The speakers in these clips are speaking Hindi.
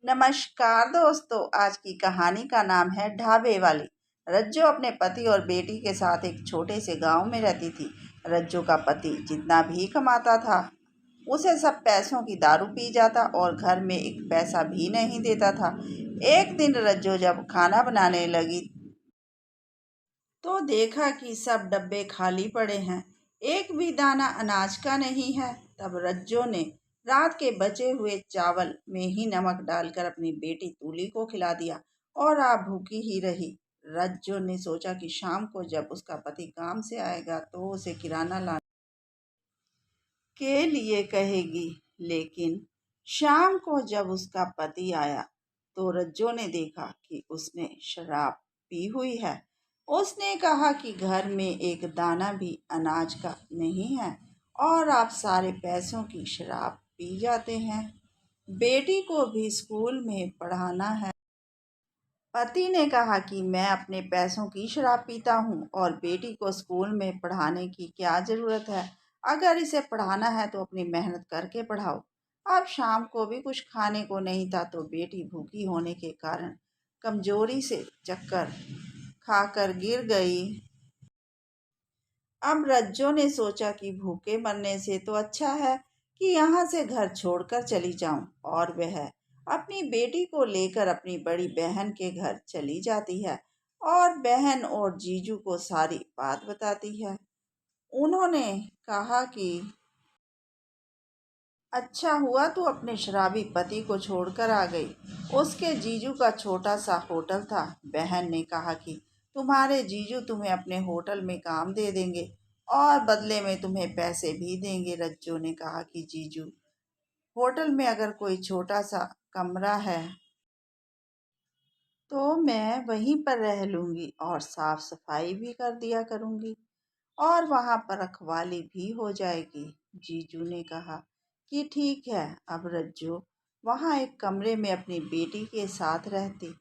नमस्कार दोस्तों। आज की कहानी का नाम है ढाबे वाली। रज्जो अपने पति और बेटी के साथ एक छोटे से गांव में रहती थी। रज्जो का पति जितना भी कमाता था उसे सब पैसों की दारू पी जाता और घर में एक पैसा भी नहीं देता था। एक दिन रज्जो जब खाना बनाने लगी तो देखा कि सब डब्बे खाली पड़े हैं, एक भी दाना अनाज का नहीं है। तब रज्जो ने रात के बचे हुए चावल में ही नमक डालकर अपनी बेटी तूली को खिला दिया और आप भूखी ही रही। रज्जो ने सोचा कि शाम को जब उसका पति काम से आएगा तो उसे किराना लाने के लिए कहेगी। लेकिन शाम को जब उसका पति आया तो रज्जो ने देखा कि उसने शराब पी हुई है। उसने कहा कि घर में एक दाना भी अनाज का नहीं है और आप सारे पैसों की शराब पी जाते हैं। बेटी को भी स्कूल में पढ़ाना है। पति ने कहा कि मैं अपने पैसों की शराब पीता हूँ और बेटी को स्कूल में पढ़ाने की क्या ज़रूरत है। अगर इसे पढ़ाना है तो अपनी मेहनत करके पढ़ाओ। अब शाम को भी कुछ खाने को नहीं था तो बेटी भूखी होने के कारण कमजोरी से चक्कर खाकर गिर गई। अब रज्जो ने सोचा कि भूखे मरने से तो अच्छा है कि यहाँ से घर छोड़कर चली जाऊं, और वह अपनी बेटी को लेकर अपनी बड़ी बहन के घर चली जाती है और बहन और जीजू को सारी बात बताती है। उन्होंने कहा कि अच्छा हुआ तू अपने शराबी पति को छोड़कर आ गई। उसके जीजू का छोटा सा होटल था। बहन ने कहा कि तुम्हारे जीजू तुम्हें अपने होटल में काम दे देंगे और बदले में तुम्हें पैसे भी देंगे। रज्जो ने कहा कि जीजू, होटल में अगर कोई छोटा सा कमरा है तो मैं वहीं पर रह लूंगी और साफ सफाई भी कर दिया करूंगी और वहां पर रखवाली भी हो जाएगी। जीजू ने कहा कि ठीक है। अब रज्जो वहां एक कमरे में अपनी बेटी के साथ रहती,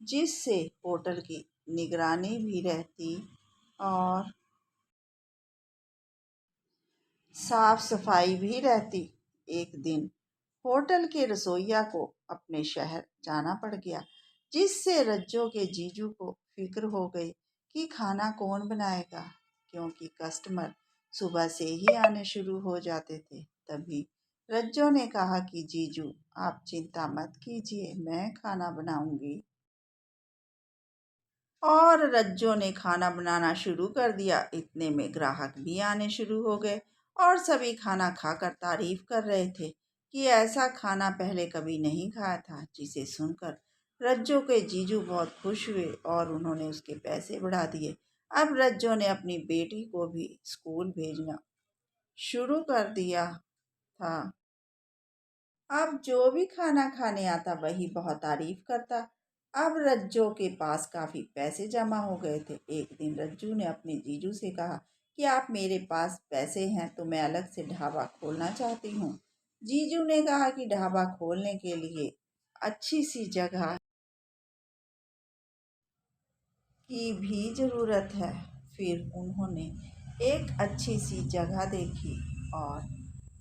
जिससे होटल की निगरानी भी रहती और साफ सफाई भी रहती। एक दिन होटल के रसोइया को अपने शहर जाना पड़ गया, जिससे रज्जो के जीजू को फिक्र हो गई कि खाना कौन बनाएगा, क्योंकि कस्टमर सुबह से ही आने शुरू हो जाते थे। तभी रज्जो ने कहा कि जीजू, आप चिंता मत कीजिए, मैं खाना बनाऊंगी। और रज्जो ने खाना बनाना शुरू कर दिया। इतने में ग्राहक भी आने शुरू हो गए और सभी खाना खाकर तारीफ कर रहे थे कि ऐसा खाना पहले कभी नहीं खाया था। जिसे सुनकर रज्जो के जीजू बहुत खुश हुए और उन्होंने उसके पैसे बढ़ा दिए। अब रज्जो ने अपनी बेटी को भी स्कूल भेजना शुरू कर दिया था। अब जो भी खाना खाने आता वही बहुत तारीफ करता। अब रज्जो के पास काफी पैसे जमा हो गए थे। एक दिन रज्जू ने अपने जीजू से कहा कि आप मेरे पास पैसे हैं तो मैं अलग से ढाबा खोलना चाहती हूँ। जीजू ने कहा कि ढाबा खोलने के लिए अच्छी सी जगह की भी ज़रूरत है। फिर उन्होंने एक अच्छी सी जगह देखी और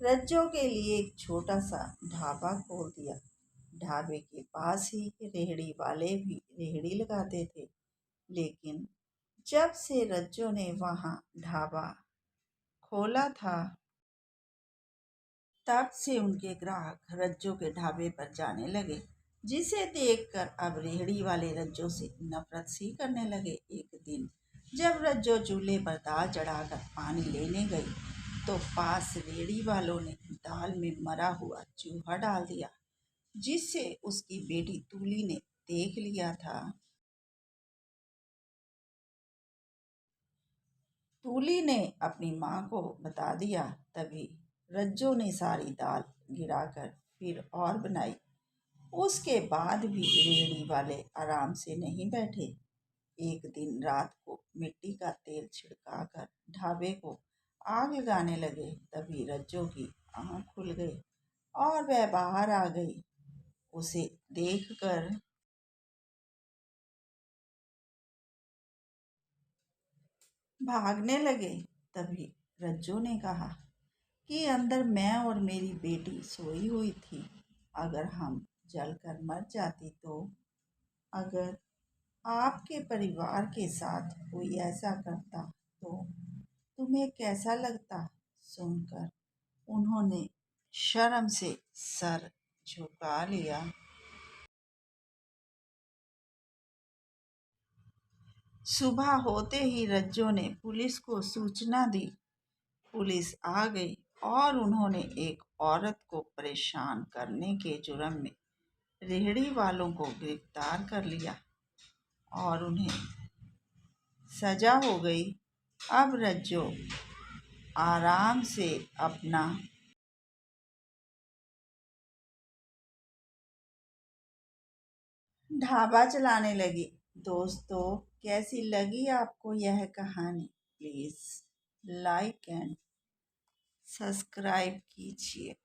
रज्जो के लिए एक छोटा सा ढाबा खोल दिया। ढाबे के पास ही रेहड़ी वाले भी रेहड़ी लगाते थे। लेकिन जब से रज्जो ने वहाँ ढाबा खोला था तब से उनके ग्राहक रज्जो के ढाबे पर जाने लगे, जिसे देखकर अब रेहड़ी वाले रज्जो से नफरत सी करने लगे। एक दिन जब रज्जो चूल्हे पर दाल चढ़ाकर पानी लेने गई तो पास रेहड़ी वालों ने दाल में मरा हुआ चूहा डाल दिया, जिसे उसकी बेटी तूली ने देख लिया था। तूली ने अपनी माँ को बता दिया। तभी रज्जो ने सारी दाल गिराकर फिर और बनाई। उसके बाद भी रेहड़ी वाले आराम से नहीं बैठे। एक दिन रात को मिट्टी का तेल छिड़काकर ढाबे को आग लगाने लगे। तभी रज्जो की आँख खुल गई और वह बाहर आ गई। उसे देखकर भागने लगे। तभी रज्जो ने कहा कि अंदर मैं और मेरी बेटी सोई हुई थी। अगर हम जलकर मर जाती तो? अगर आपके परिवार के साथ कोई ऐसा करता तो तुम्हें कैसा लगता? सुनकर उन्होंने शर्म से सर झुका लिया। सुबह होते ही रज्जो ने पुलिस को सूचना दी। पुलिस आ गई और उन्होंने एक औरत को परेशान करने के जुर्म में रेहड़ी वालों को गिरफ्तार कर लिया और उन्हें सजा हो गई। अब रज्जो आराम से अपना ढाबा चलाने लगी। दोस्तों, कैसी लगी आपको यह कहानी? प्लीज़ लाइक एंड सब्सक्राइब कीजिए।